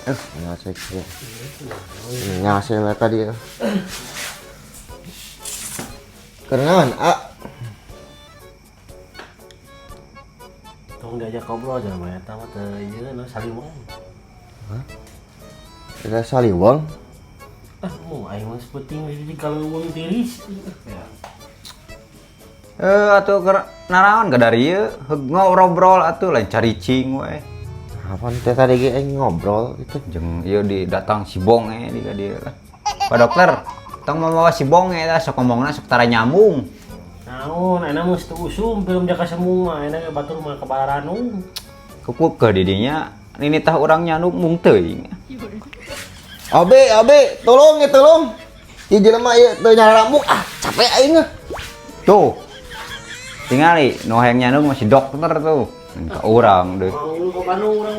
Ngasih sih. Ngasih lah tadi. Kerengan, Tong diajak ngobrol aja mah eta mah teh ieu nu saliwang. Kita saliwang. Mau aing mah sepenting jadi kalau uang tiris. Atuh naraon ka dari ieu ngobrol atuh lain caricing we. Apa teh tadi ge ngobrol itu. Jeung ieu datang si Bonge di ka dieu lah. Pak dokter, tong mau si Bonge tah sok ngomongna sok tara nyambung. Naon, enak mah teu usum film jaka semua, enak batur mah kabaranung. Kukup ke didinya, ini tah urang nyambung teuing. Abe, tolong ya tolong. Ieu jelema ieu teu nyarambung. Capek aing mah. Tuh. Tingali, nu hayang nyandung masih dokter tuh. Ka urang deui. Mau lu ke Bandung urang